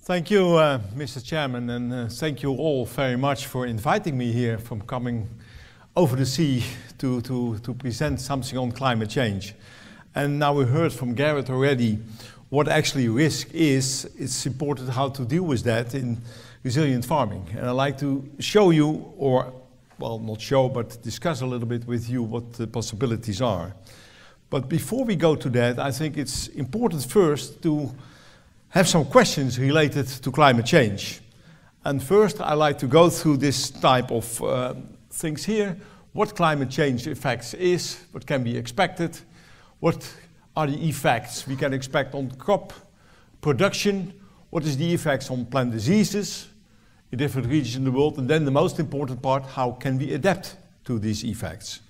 Thank you, Mr. Chairman, and thank you all very much for inviting me here from coming over the sea to present something on climate change. And now we heard from Garrett already what actually risk is. It's important how to deal with that in resilient farming. And I'd like to show you, or, well, not show, but discuss a little bit with you what the possibilities are. But before we go to that, I think it's important first to have some questions related to climate change. And first, I like to go through this type of things here. What climate change effects is, what can be expected, what are the effects we can expect on crop production, what is the effects on plant diseases in different regions in the world, and then the most important part, how can we adapt to these effects?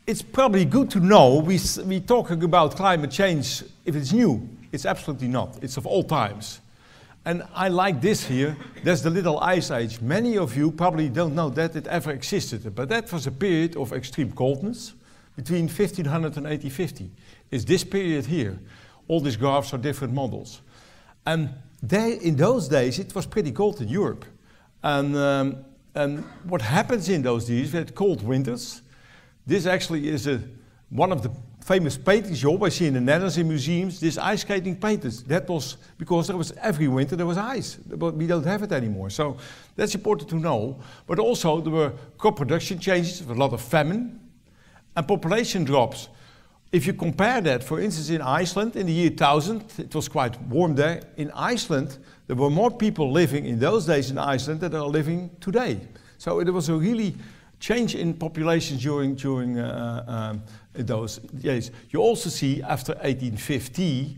It's probably good to know we're talking about climate change if it's new. It's absolutely not. It's of all times. And I like this here. There's the little ice age. Many of you probably don't know that it ever existed, but that was a period of extreme coldness between 1500 and 1850. It's this period here. All these graphs are different models. And in those days, it was pretty cold in Europe. And what happens in those days, we had cold winters. This actually is one of the famous paintings you always see in the Netherlands in museums, this ice skating painted. That was because there was every winter there was ice, but we don't have it anymore. So that's important to know. But also there were crop production changes, a lot of famine, and population drops. If you compare that, for instance, in Iceland in the year 1000, it was quite warm there. In Iceland, there were more people living in those days in Iceland than are living today. So it was a really change in populations during those days. You also see after 1850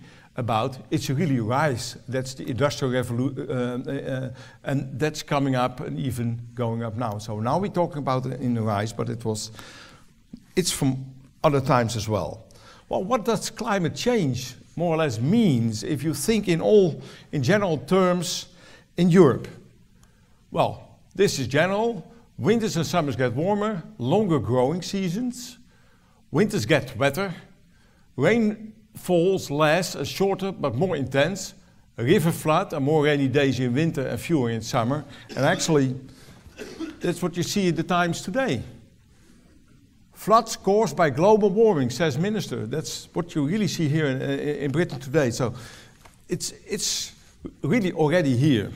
it's a really rise. That's the Industrial Revolution, and that's coming up and even going up now. So now we're talking about in the rise, but it's from other times as well. Well, what does climate change more or less means if you think in general terms in Europe? Well, this is general. Winters and summers get warmer, longer growing seasons. Winters get wetter. Rain falls less and shorter but more intense. A river flood and more rainy days in winter and fewer in summer. And actually, that's what you see at the times today. Floods caused by global warming, says Minister. That's what you really see here in Britain today. So it's really already here.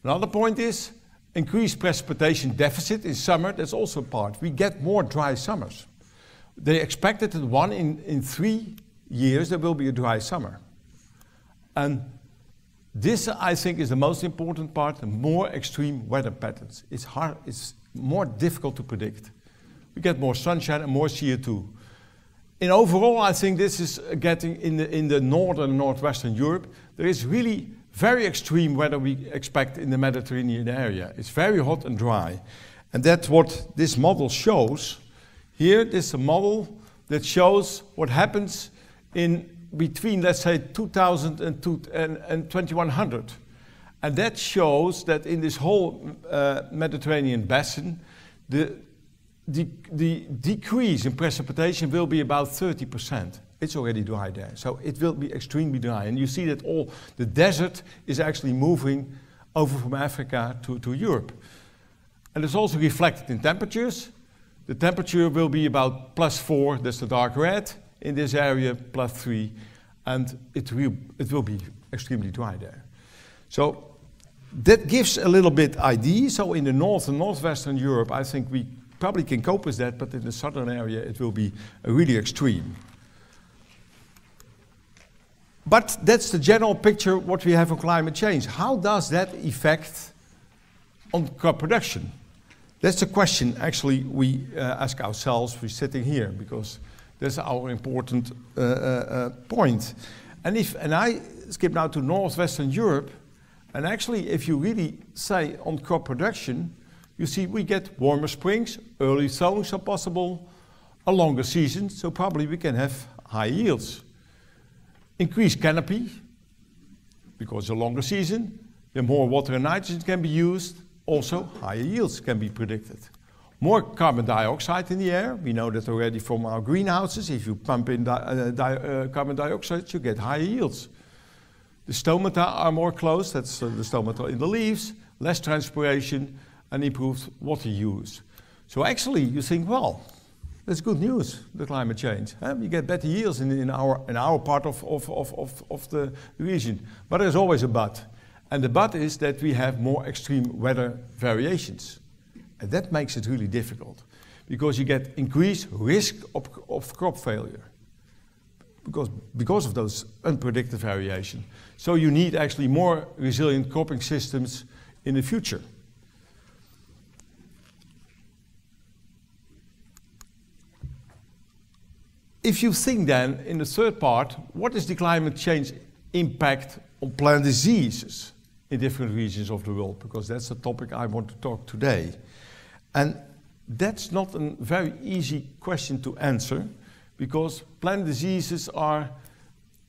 Another point is, increased precipitation deficit in summer, that's also part. We get more dry summers. They expected that 1 in 3 years there will be a dry summer. And this, I think, is the most important part, the more extreme weather patterns. It's more difficult to predict. We get more sunshine and more CO2. In overall, I think this is getting in the northern and northwestern Europe, there is really very extreme weather we expect in the Mediterranean area. It's very hot and dry. And that's what this model shows. Here, this is a model that shows what happens in between, let's say, 2000 and 2100. And that shows that in this whole Mediterranean basin, the decrease in precipitation will be about 30%. It's already dry there, so it will be extremely dry. And you see that all the desert is actually moving over from Africa to Europe. And it's also reflected in temperatures. The temperature will be about +4, that's the dark red, in this area, +3, and it will be extremely dry there. So that gives a little bit idea. So in the north and northwestern Europe, I think we probably can cope with that, but in the southern area, it will be really extreme. But that's the general picture what we have on climate change. How does that affect on crop production? That's the question actually we ask ourselves. We're sitting here because that's our important point. And I skip now to northwestern Europe, and actually if you really say on crop production, you see we get warmer springs, early sowings are possible, a longer season, so probably we can have high yields. Increased canopy, because a longer season, the more water and nitrogen can be used, also higher yields can be predicted. More carbon dioxide in the air, we know that already from our greenhouses. If you pump in carbon dioxide, you get higher yields. The stomata are more closed, that's the stomata in the leaves, less transpiration, and improved water use. So actually, you think, well, that's good news, the climate change. We get better yields in our part of the region. But there's always a but. And the but is that we have more extreme weather variations. And that makes it really difficult, because you get increased risk of crop failure because of those unpredicted variations. So you need actually more resilient cropping systems in the future. If you think then, in the third part, what is the climate change impact on plant diseases in different regions of the world? Because that's the topic I want to talk today. And that's not a very easy question to answer, because plant diseases are,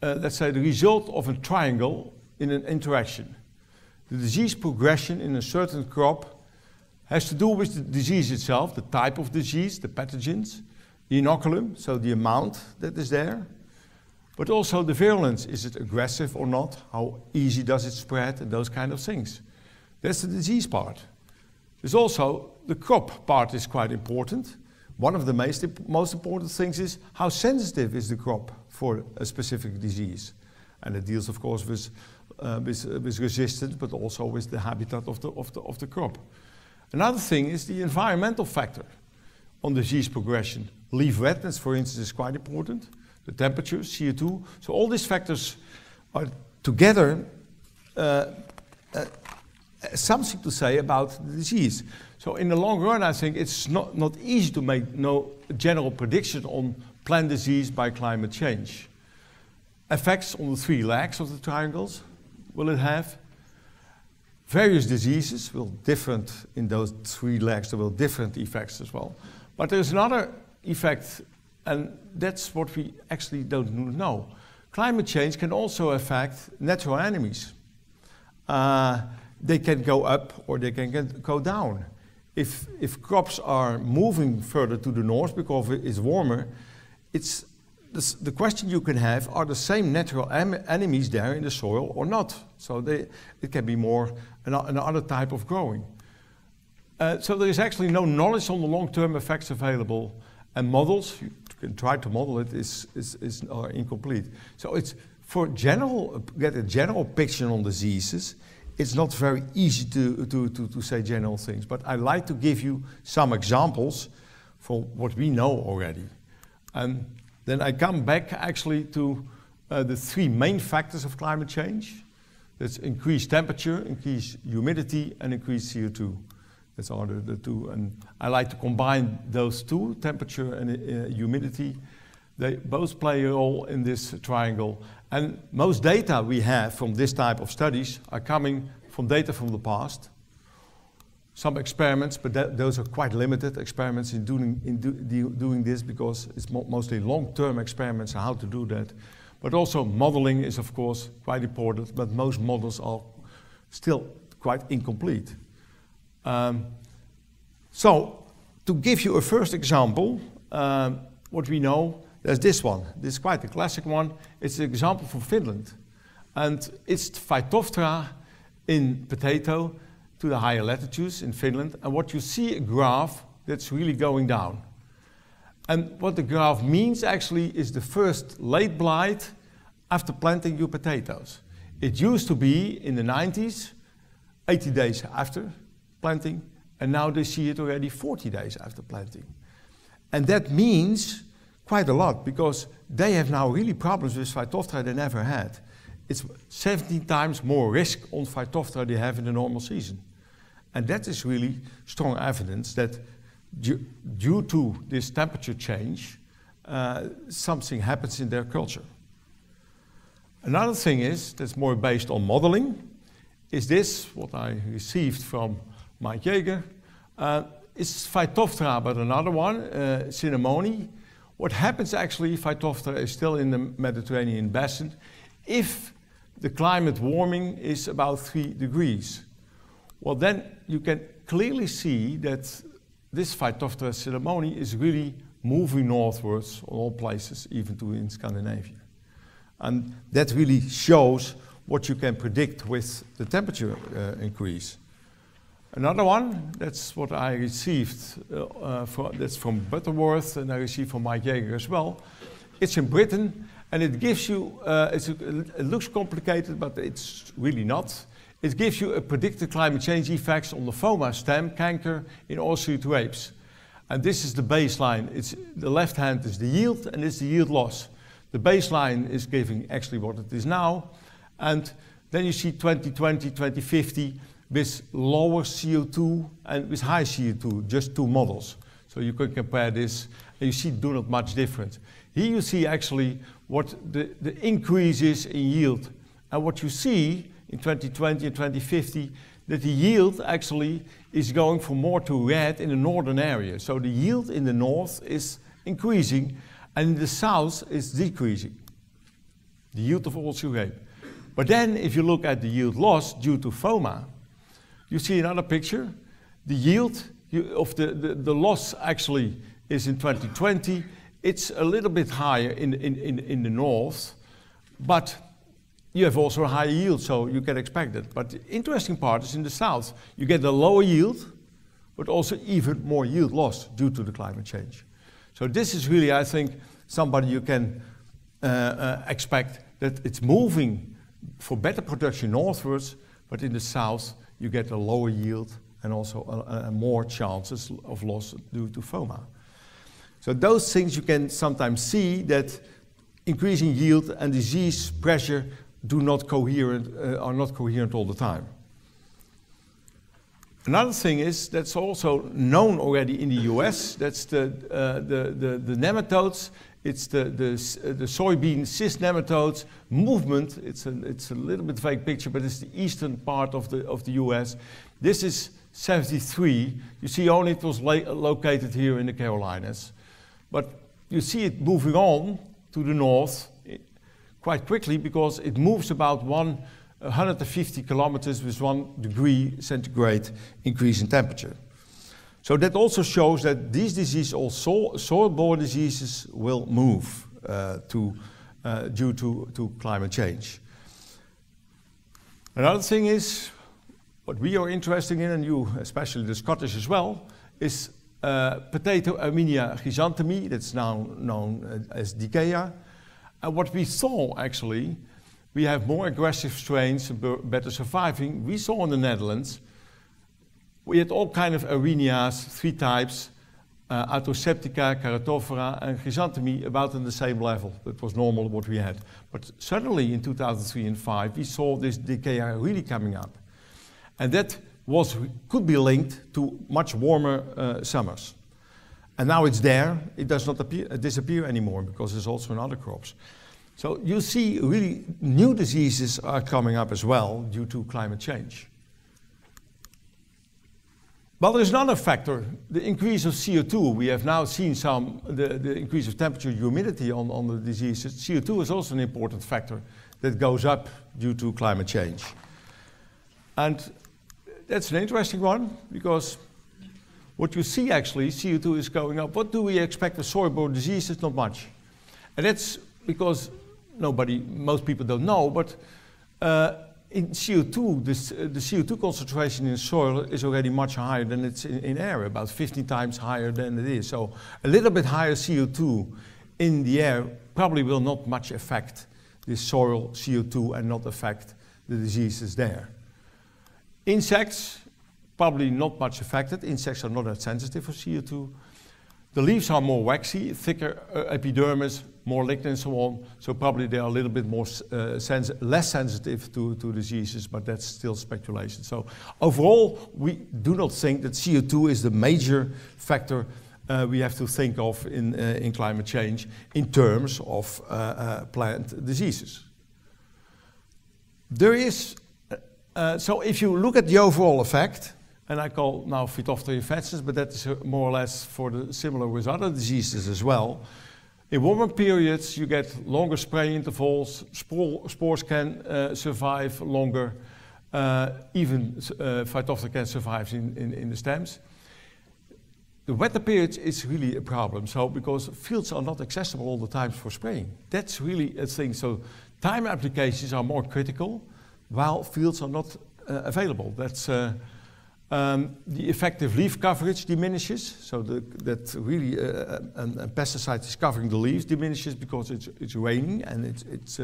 let's say, the result of a triangle in an interaction. The disease progression in a certain crop has to do with the disease itself, the type of disease, the pathogens, the inoculum, so the amount that is there, but also the virulence. Is it aggressive or not? How easy does it spread? And those kind of things. That's the disease part. There's also the crop part is quite important. One of the most important things is how sensitive is the crop for a specific disease. And it deals, of course, with resistance, but also with the habitat of the crop. Another thing is the environmental factor on disease progression. Leaf wetness, for instance, is quite important. The temperature, CO2. So all these factors are together something to say about the disease. So in the long run, I think it's not easy to make no general prediction on plant disease by climate change. Effects on the three legs of the triangles will it have? Various diseases will different in those three legs. There will different effects as well. But there's another effect, and that's what we actually don't know. Climate change can also affect natural enemies. They can go up or they can go down. If crops are moving further to the north because it's warmer, it's the question you can have, are the same natural enemies there in the soil or not? So it can be more another type of growing. So there is actually no knowledge on the long-term effects available, and models, you can try to model it, are incomplete. So it's get a general picture on diseases. It's not very easy to say general things, but I like to give you some examples for what we know already. And then I come back actually to the three main factors of climate change. That's increased temperature, increased humidity, and increased CO2. That's all the two. And I like to combine those two, temperature and humidity. They both play a role in this triangle. And most data we have from this type of studies are coming from data from the past. Some experiments, but those are quite limited experiments in doing this, because it's mostly long-term experiments on how to do that. But also modeling is, of course, quite important, but most models are still quite incomplete. So, to give you a first example, what we know, there's this one. This is quite a classic one. It's an example from Finland. And it's Phytophthora in potato to the higher latitudes in Finland. And what you see, a graph that's really going down. And what the graph means actually is the first late blight after planting your potatoes. It used to be in the 90s, 80 days after planting, and now they see it already 40 days after planting. And that means quite a lot, because they have now really problems with Phytophthora they never had. It's 17 times more risk on Phytophthora they have in the normal season. And that is really strong evidence that due to this temperature change, something happens in their culture. Another thing is, that's more based on modeling, is this, what I received from Mike Jaeger. It's Phytophthora, but another one, cinnamoni. What happens actually, Phytophthora is still in the Mediterranean basin, if the climate warming is about 3 degrees. Well, then you can clearly see that this Phytophthora cinnamoni is really moving northwards on all places, even to in Scandinavia. And that really shows what you can predict with the temperature increase. Another one, that's what I received, that's from Butterworth, and I received from Mike Jaeger as well. It's in Britain, and it gives you, it looks complicated, but it's really not. It gives you a predicted climate change effects on the phoma stem, canker, in oilseed rapes. And this is the baseline. The left hand is the yield, and it's the yield loss. The baseline is giving actually what it is now. And then you see 2020, 2050 with lower CO2 and with high CO2, just two models. So you can compare this, and you see do not much difference. Here you see actually what the increase is in yield. And what you see in 2020 and 2050, that the yield actually is going from more to red in the northern area. So the yield in the north is increasing, and in the south is decreasing, the yield of oilseed rape. But then if you look at the yield loss due to phoma, you see another picture. The yield of the loss actually is in 2020. It's a little bit higher in the north, but you have also a higher yield, so you can expect it. But the interesting part is in the south. You get a lower yield, but also even more yield loss due to the climate change. So this is really, I think, somebody you can expect that it's moving for better production northwards, but in the south you get a lower yield and also more chances of loss due to phoma. So those things you can sometimes see that increasing yield and disease pressure are not coherent all the time. Another thing is that's also known already in the US. That's the nematodes. It's the soybean cyst nematodes movement. It's a little bit vague picture, but it's the eastern part of the US. This is 73. You see only it was located here in the Carolinas. But you see it moving on to the north quite quickly because it moves about 150 kilometers with 1 degree centigrade increase in temperature. So that also shows that these diseases, also soil-borne diseases, will move due to climate change. Another thing is, what we are interested in, and you, especially the Scottish as well, is potato Armenia chrysanthemi, that's now known as Dikea. And what we saw actually, we have more aggressive strains, better surviving. We saw in the Netherlands, we had all kinds of Armenias, 3 types, Autoseptica, Caratophora, and chrysanthemi about in the same level. That was normal what we had. But suddenly in 2003 and 2005, we saw this Dikea really coming up. And that could be linked to much warmer summers. And now it's there, it does not disappear anymore because it's also in other crops. So you see really new diseases are coming up as well due to climate change. Well, there's another factor, the increase of CO2. We have now seen the increase of temperature, humidity on the diseases. CO2 is also an important factor that goes up due to climate change. And that's an interesting one because what you see actually, CO2 is going up. What do we expect with soil-borne diseases? Not much. And that's because most people don't know, but in CO2, the CO2 concentration in soil is already much higher than it's in air, about 15 times higher than it is. So a little bit higher CO2 in the air probably will not much affect the soil CO2 and not affect the diseases there. Insects, probably not much affected. Insects are not that sensitive for CO2. The leaves are more waxy, thicker epidermis, more lignin and so on. So probably they are a little bit more less sensitive to diseases, but that's still speculation. So overall, we do not think that CO2 is the major factor we have to think of in climate change in terms of plant diseases. There is, so if you look at the overall effect, and I call now Phytophthora infestans, but that is more or less similar with other diseases as well. In warmer periods, you get longer spray intervals, spores can survive longer, even Phytophthora can survive in the stems. The wetter periods is really a problem, so because fields are not accessible all the time for spraying. That's really a thing, so time applications are more critical. while fields are not available. That's the effective leaf coverage diminishes, so that really a pesticide is covering the leaves diminishes because it's raining and it's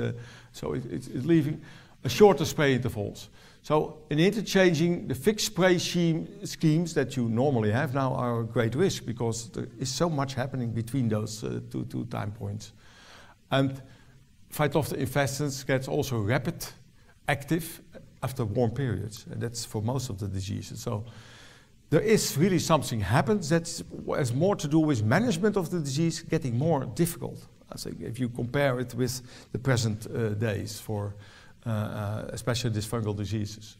leaving. A shorter spray intervals. So in interchanging, the fixed spray schemes that you normally have now are a great risk because there is so much happening between those two time points. And Phytophthora infestans gets also rapid active after warm periods, and that's for most of the diseases. So there is really something happens that has more to do with management of the disease getting more difficult. I think if you compare it with the present days for especially these fungal diseases.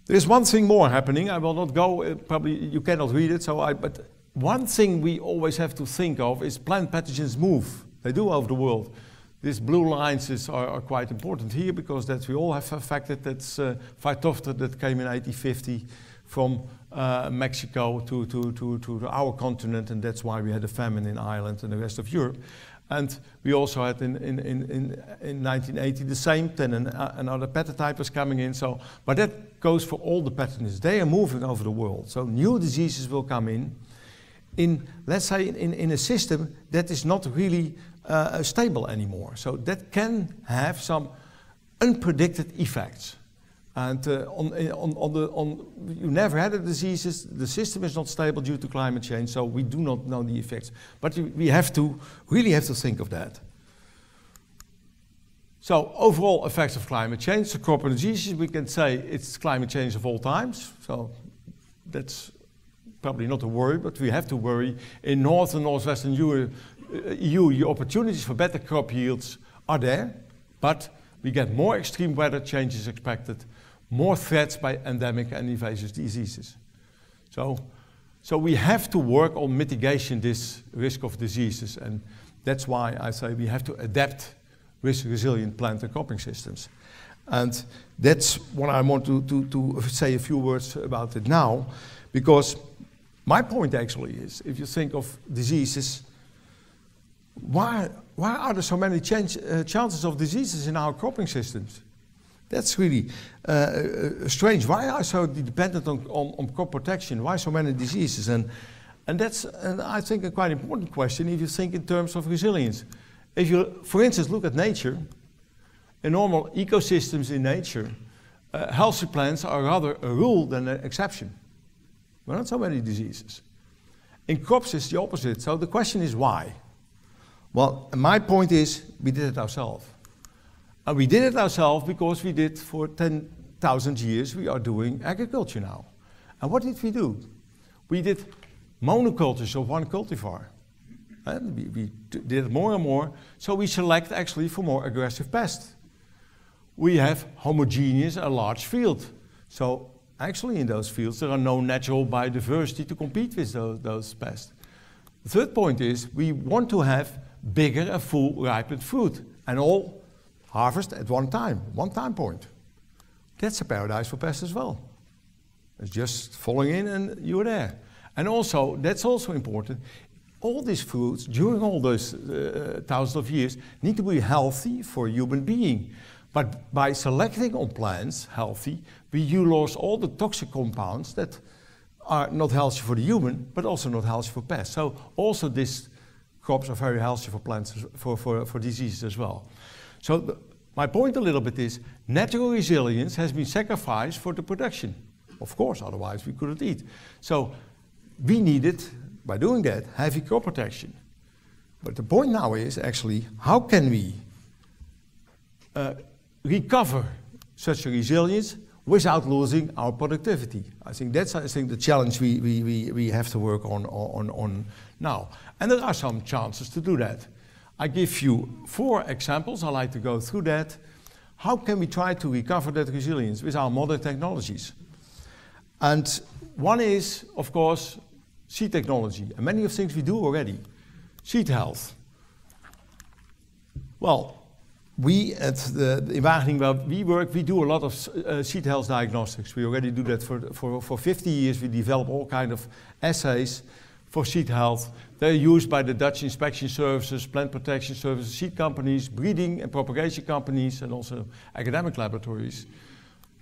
There is one thing more happening. I will not go, probably you cannot read it, but one thing we always have to think of is plant pathogens move. They do over the world. These blue lines are quite important here because that we all have affected. That's Phytophthora that came in 1850 from Mexico to our continent, and that's why we had a famine in Ireland and the rest of Europe. And we also had in 1980 the same, then another pathotype was coming in. So, but that goes for all the pathogens. They are moving over the world. So new diseases will come in let's say, in a system that is not really stable anymore. So that can have some unpredicted effects. And you never had the diseases, the system is not stable due to climate change, so we do not know the effects. But we really have to think of that. So overall effects of climate change, the crop and diseases, we can say it's climate change of all times. So that's probably not a worry, but we have to worry. In North and Northwestern EU, your opportunities for better crop yields are there, but we get more extreme weather changes expected, more threats by endemic and invasive diseases. So we have to work on mitigation this risk of diseases, and that's why I say we have to adapt with resilient plant and cropping systems. And that's what I want to say a few words about it now, because my point actually is, if you think of diseases, why are there so many chances of diseases in our cropping systems? That's really strange. Why are so dependent on crop protection? Why so many diseases? And that's, I think, a quite important question if you think in terms of resilience. If you, for instance, look at nature, in normal ecosystems in nature, healthy plants are rather a rule than an exception. There are not so many diseases. In crops, it's the opposite. So the question is why? Well, my point is, we did it ourselves. And we did it ourselves because we did for 10,000 years, we are doing agriculture now. And what did we do? We did monocultures of one cultivar. And we did it more and more, so we select actually for more aggressive pests. We have homogeneous and large field. So actually in those fields there are no natural biodiversity to compete with those pests. The third point is we want to have bigger and full ripened fruit and all harvest at one time point. That's a paradise for pests as well. It's just falling in and you're there. And also, that's also important, all these fruits during all those thousands of years need to be healthy for a human being. But by selecting on plants healthy, we lose all the toxic compounds that are not healthy for the human, but also not healthy for pests. So also these crops are very healthy for plants, for diseases as well. So my point a little bit is, natural resilience has been sacrificed for the production. Of course, otherwise we couldn't eat. So we needed, by doing that, heavy crop protection. But the point now is actually, how can we recover such a resilience without losing our productivity? I think that's the challenge we have to work on now. And there are some chances to do that. I give you 4 examples. I like to go through that. How can we try to recover that resilience with our modern technologies? And one is, of course, seed technology. And many of the things we do already. Seed health. Well, we at in Wageningen where we work, we do a lot of seed health diagnostics. We already do that for 50 years. We develop all kinds of assays for seed health. They're used by the Dutch inspection services, plant protection services, seed companies, breeding and propagation companies, and also academic laboratories.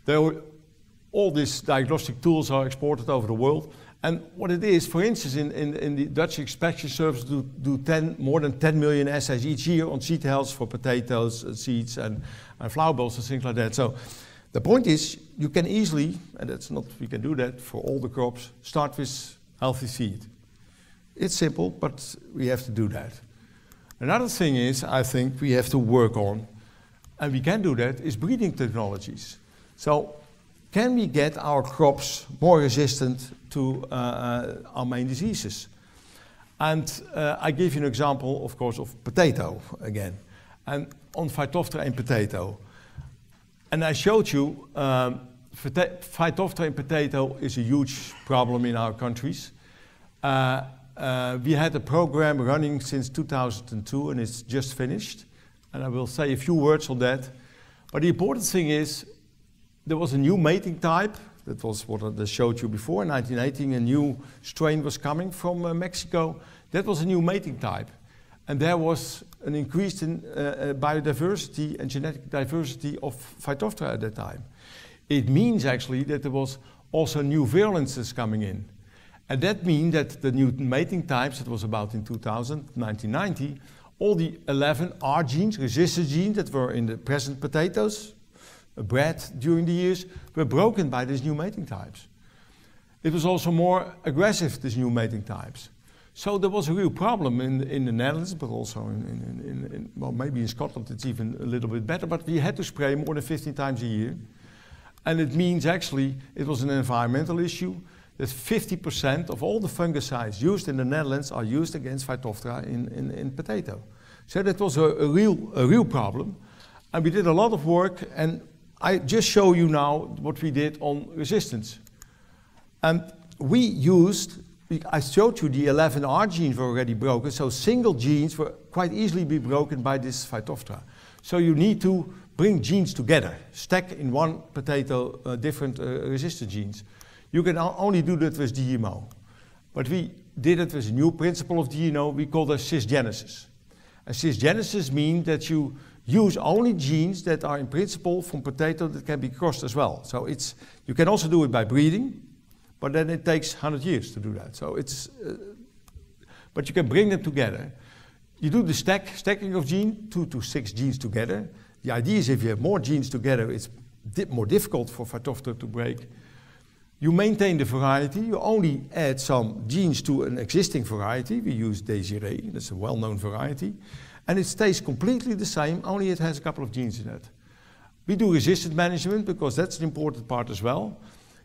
All these diagnostic tools are exported over the world. And what it is, for instance, in the Dutch inspection service do more than 10 million assays each year on seed health for potatoes, seeds, and flower bulbs and things like that. So the point is, you can easily, and we can do that for all the crops, start with healthy seed. It's simple, but we have to do that. Another thing is, I think we have to work on, and we can do that, is breeding technologies. So can we get our crops more resistant to our main diseases? And I give you an example, of course, of potato again, and on Phytophthora in potato. And I showed you Phytophthora in potato is a huge problem in our countries. We had a program running since 2002, and it's just finished. And I will say a few words on that. But the important thing is, there was a new mating type. That was what I showed you before. In 1918, a new strain was coming from Mexico. That was a new mating type. And there was an increase in biodiversity and genetic diversity of Phytophthora at that time. It means actually that there was also new virulences coming in. And that means that the new mating types, that was about in 2000, 1990, all the 11 R genes, resistance genes that were in the present potatoes, bred during the years, were broken by these new mating types. It was also more aggressive, these new mating types. So there was a real problem in the Netherlands, but also well, maybe in Scotland it's even a little bit better, but we had to spray more than 15 times a year. And it means actually, it was an environmental issue, that 50% of all the fungicides used in the Netherlands are used against Phytophthora in potato. So that was a real problem. And we did a lot of work, and I just show you now what we did on resistance. And we used, I showed you the 11 R genes were already broken, so single genes were quite easily be broken by this Phytophthora. So you need to bring genes together, stack in one potato different resistant genes. You can only do that with DMO. But we did it with a new principle of DMO, we call that cisgenesis. And cisgenesis means that you use only genes that are in principle from potato that can be crossed as well. So you can also do it by breeding, but then it takes 100 years to do that. So but you can bring them together. You do the stacking of genes, 2 to 6 genes together. The idea is if you have more genes together, it's more difficult for Phytophthora to break. You maintain the variety, you only add some genes to an existing variety. We use Desiree, that's a well-known variety. And it stays completely the same, only it has a couple of genes in it. We do resistance management because that's an important part as well.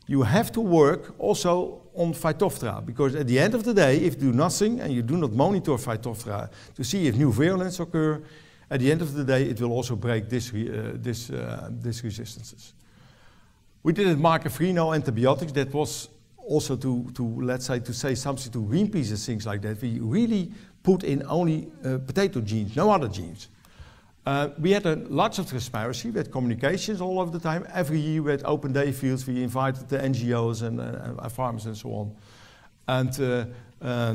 You have to work also on Phytophthora, because at the end of the day, if you do nothing and you do not monitor Phytophthora to see if new virulence occur, at the end of the day, it will also break these resistances. We did it marker-free, no antibiotics. That was also to say something to Greenpeace and things like that. We really put in only potato genes, no other genes. We had lots of transparency, we had communications all over the time. Every year we had open day fields, we invited the NGOs and farmers and so on. And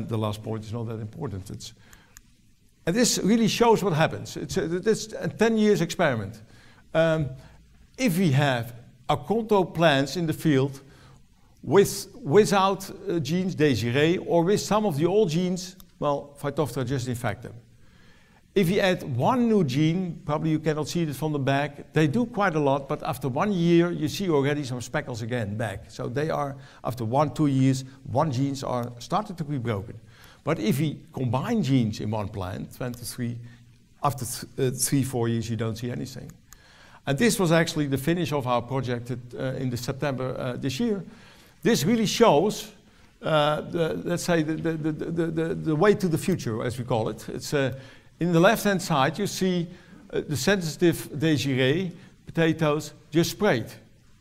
the last point is not that important. And this really shows what happens. It's a 10 years experiment. If we have a control plants in the field without genes, Desiree, or with some of the old genes, well, Phytophthora just infect them. If you add one new gene, probably you cannot see it from the back, they do quite a lot, but after 1 year, you see already some speckles again back. So they are, after 1-2 years, one genes are started to be broken. But if we combine genes in one plant, 23, after 3-4 years, you don't see anything. And this was actually the finish of our project in the September this year. This really shows, let's say, the way to the future, as we call it. It's in the left-hand side, you see the sensitive Desiree potatoes just sprayed.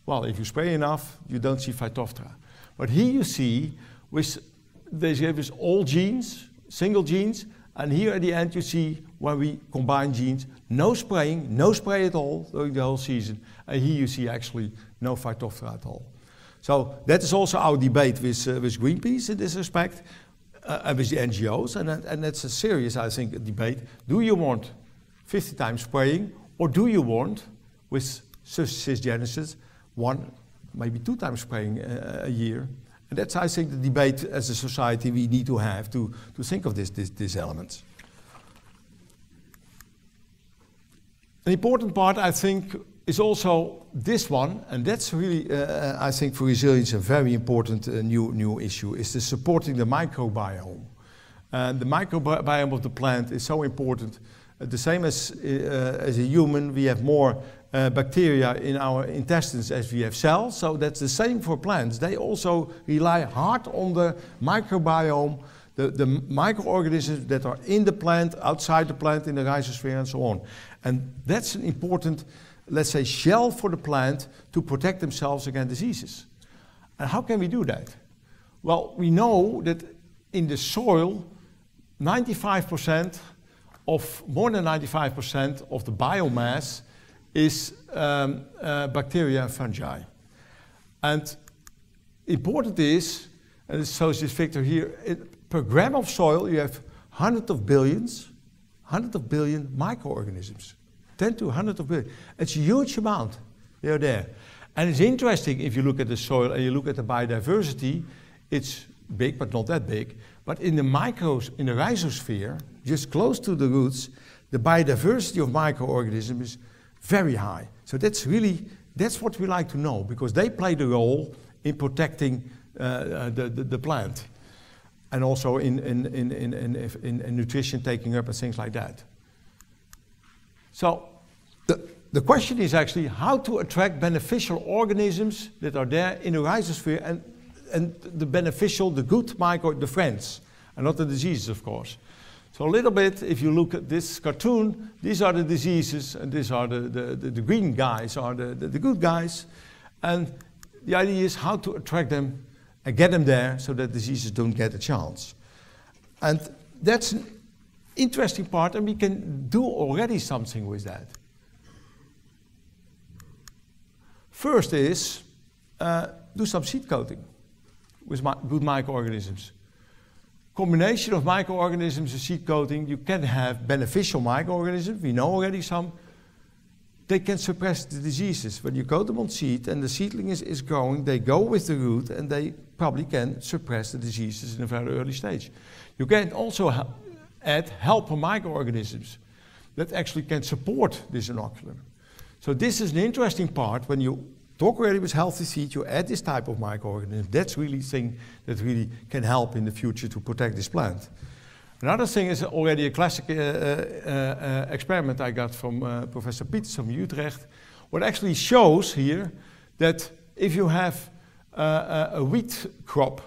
Well, if you spray enough, you don't see Phytophthora. But here you see with Desiree with all genes, single genes, and here at the end you see when we combine genes, no spraying, no spray at all during the whole season. And here you see actually no Phytophthora at all. So that is also our debate with Greenpeace in this respect. with the NGOs, and that's a serious, I think, debate. Do you want 50 times spraying, or do you want, with cisgenesis, 1, maybe 2 times spraying a year? And that's, I think, the debate as a society we need to have to think of these elements. An important part, I think, is also this one, and that's really, I think, for resilience a very important new issue, is the supporting the microbiome. The microbiome of the plant is so important. The same as a human, we have more bacteria in our intestines as we have cells, so that's the same for plants. They also rely hard on the microbiome, the microorganisms that are in the plant, outside the plant, in the rhizosphere and so on. And that's an important, let's say, shell for the plant to protect themselves against diseases. And how can we do that? Well, we know that in the soil, 95% of, more than 95% of the biomass is bacteria and fungi. And important is, and it shows this figure here, per gram of soil you have hundreds of billion microorganisms. 10 to 100 of billion. It's a huge amount. They are there. And it's interesting if you look at the soil and you look at the biodiversity, it's big but not that big. But in the micros, in the rhizosphere, just close to the roots, the biodiversity of microorganisms is very high. So that's really, that's what we like to know, because they play the role in protecting the plant. And also in nutrition taking up and things like that. So the question is actually how to attract beneficial organisms that are there in the rhizosphere, and the beneficial, the good the friends, and not the diseases, of course. So a little bit, if you look at this cartoon, these are the diseases, and these are the green guys are the good guys. And the idea is how to attract them and get them there so that diseases don't get a chance. And that's an interesting part, and we can do already something with that. First is do some seed coating with good microorganisms. Combination of microorganisms and seed coating, you can have beneficial microorganisms, we know already some. They can suppress the diseases. When you coat them on seed and the seedling is growing, they go with the root and they probably can suppress the diseases in a very early stage. You can also add helper microorganisms that actually can support this inoculum. So this is an interesting part. When you talk already with healthy seed, you add this type of microorganism. That's really thing that really can help in the future to protect this plant. Another thing is already a classic experiment I got from Professor Piet from Utrecht, what actually shows here that if you have a wheat crop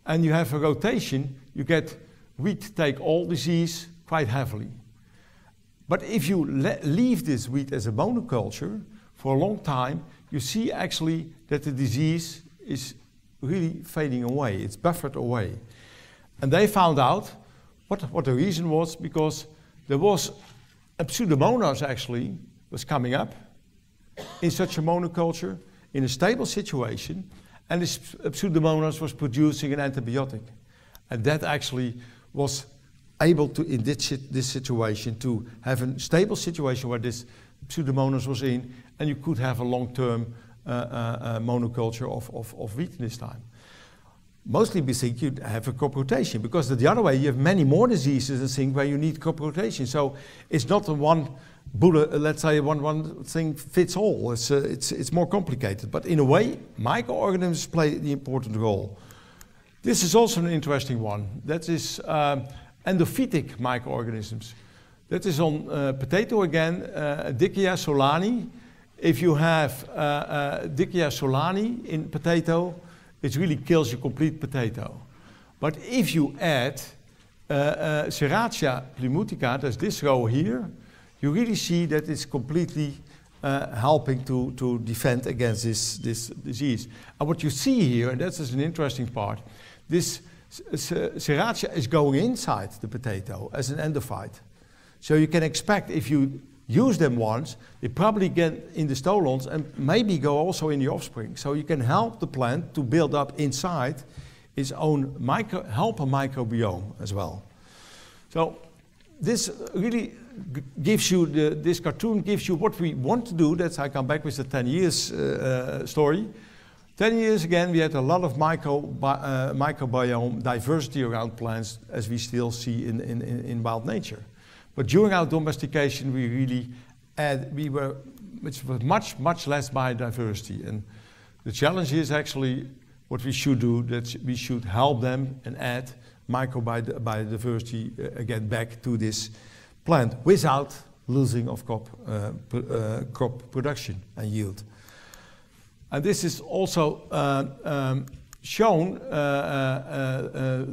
and you have a rotation, you get wheat take all disease quite heavily. But if you leave this wheat as a monoculture for a long time, you see actually that the disease is really fading away, it's buffered away. And they found out what the reason was, because there was a Pseudomonas actually was coming up in such a monoculture in a stable situation, and this Pseudomonas was producing an antibiotic. And that actually was able to, in this situation, to have a stable situation where this Pseudomonas was in, and you could have a long-term monoculture of wheat this time. Mostly we think you'd have a crop rotation, because the other way you have many more diseases and things where you need crop rotation. So it's not a one bullet, let's say one thing fits all. It's more complicated. But in a way, microorganisms play the important role. This is also an interesting one. That is endophytic microorganisms. That is on potato again, Dickia solani. If you have Dickia solani in potato, it really kills your complete potato. But if you add Serratia plumitica, that's this row here, you really see that it's completely helping to defend against this disease. And what you see here, and that's an interesting part, this Serratia is going inside the potato as an endophyte. So you can expect if you use them once, they probably get in the stolons and maybe go also in the offspring. So you can help the plant to build up inside its own helper microbiome as well. So this really gives you, this cartoon gives you what we want to do. That's, I come back with the 10 years story. 10 years again, we had a lot of microbiome diversity around plants, as we still see in wild nature. But during our domestication, we really which was much less biodiversity. And the challenge is actually what we should do, that we should help them and add microbiodiversity again back to this plant without losing of crop production and yield. And this is also shown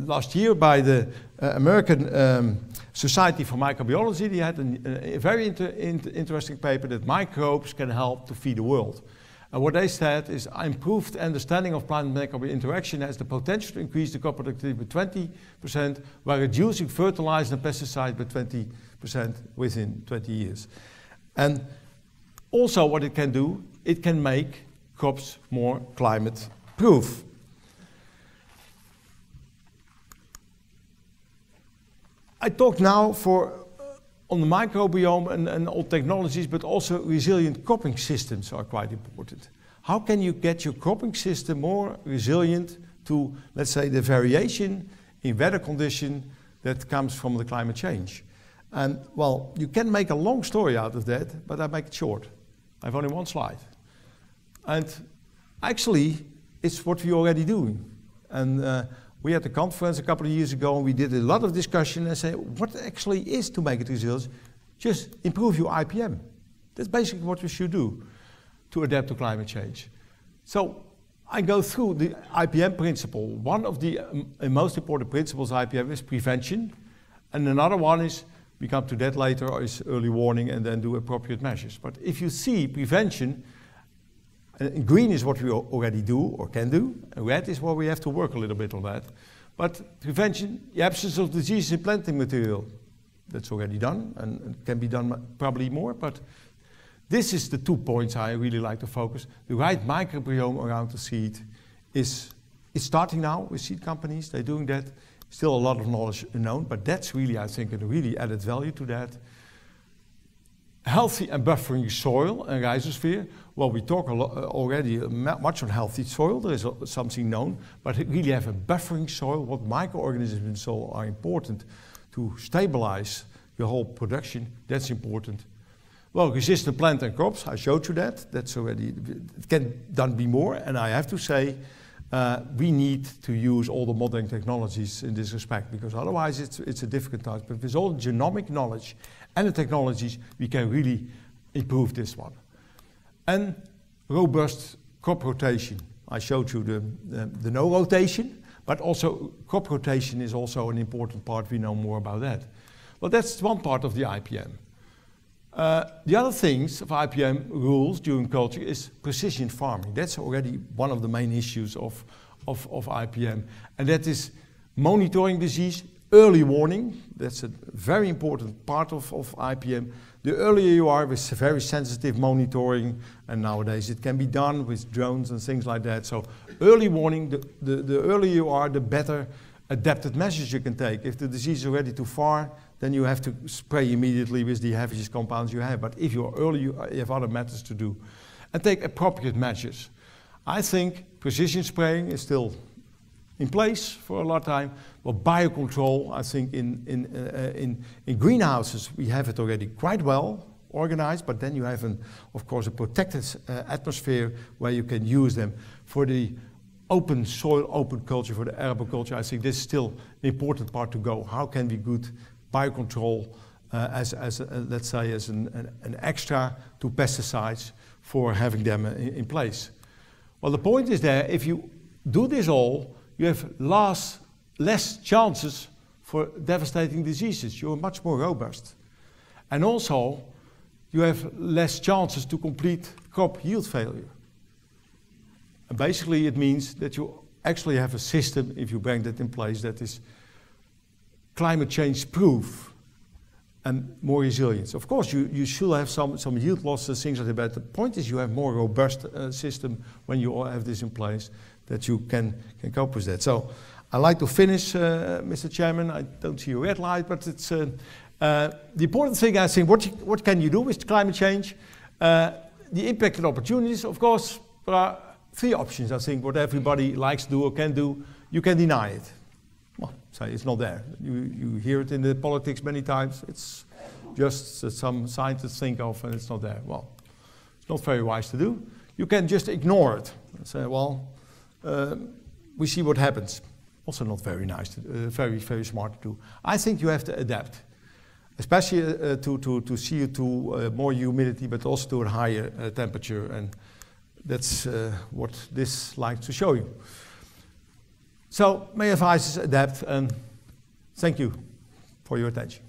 last year by the American Society for Microbiology. They had a very interesting paper that microbes can help to feed the world. And what they said is improved understanding of plant-microbial interaction has the potential to increase the crop productivity by 20% while reducing fertilizer and pesticide by 20% within 20 years. And also what it can do, it can make crops more climate proof. I talk now on the microbiome and all technologies, but also resilient cropping systems are quite important. How can you get your cropping system more resilient to, let's say, the variation in weather condition that comes from the climate change? And well, you can make a long story out of that, but I make it short. I have only one slide. And actually, it's what we're already doing. And we had a conference a couple of years ago, and we did a lot of discussion and say, what actually is to make it resilient? Just improve your IPM. That's basically what we should do to adapt to climate change. So I go through the IPM principle. One of the most important principles of IPM is prevention, and another one is, we come to that later, is early warning and then do appropriate measures. But if you see prevention, green is what we already do or can do, and red is where we have to work a little bit on that. But prevention, the absence of disease in planting material, that's already done and can be done probably more, but this is the 2 points I really like to focus. The right microbiome around the seed it's starting now with seed companies, they're doing that. Still a lot of knowledge unknown, but that's really, I think, a really added value to that. Healthy and buffering soil and rhizosphere. Well, we talk already much on healthy soil. There is something known, but really have a buffering soil. What microorganisms in soil are important to stabilize your whole production. That's important. Well, resistant plant and crops. I showed you that. That's already, it can done be more. And I have to say, we need to use all the modern technologies in this respect, because otherwise it's a difficult task. But with all the genomic knowledge and the technologies, we can really improve this one. And robust crop rotation. I showed you the no rotation, but also crop rotation is also an important part. We know more about that. Well, that's one part of the IPM. The other things of IPM rules during culture is precision farming. That's already one of the main issues of IPM. And that is monitoring disease, early warning. That's a very important part of IPM. The earlier you are with very sensitive monitoring, and nowadays it can be done with drones and things like that. So early warning, the earlier you are, the better adapted measures you can take. If the disease is already too far, then you have to spray immediately with the heaviest compounds you have. But if you're early, you have other methods to do. And take appropriate measures. I think precision spraying is still in place for a lot of time. Well, biocontrol, I think in greenhouses, we have it already quite well organized, but then you have, of course, a protected atmosphere where you can use them. For the open soil, open culture, for the arable culture, I think this is still an important part to go. How can we good biocontrol let's say, as an extra to pesticides for having them in place? Well, the point is there, if you do this all, you have less chances for devastating diseases. You're much more robust. And also, you have less chances to complete crop yield failure. And basically, it means that you actually have a system, if you bring that in place, that is climate change proof and more resilience. Of course, you should have some yield losses, things like that, but the point is you have more robust system when you all have this in place that you can cope with that. So I like to finish, Mr. Chairman. I don't see a red light, but it's the important thing, I think, what can you do with climate change? The impact and opportunities, of course, there are three options, I think, what everybody likes to do or can do. You can deny it. Well, say it's not there. You hear it in the politics many times. It's just some scientists think of and it's not there. Well, it's not very wise to do. You can just ignore it and say, well, we see what happens. Also not very nice, very smart to do. I think you have to adapt, especially to CO2, more humidity, but also to a higher temperature, and that's what this likes to show you. So my advice is adapt, and thank you for your attention.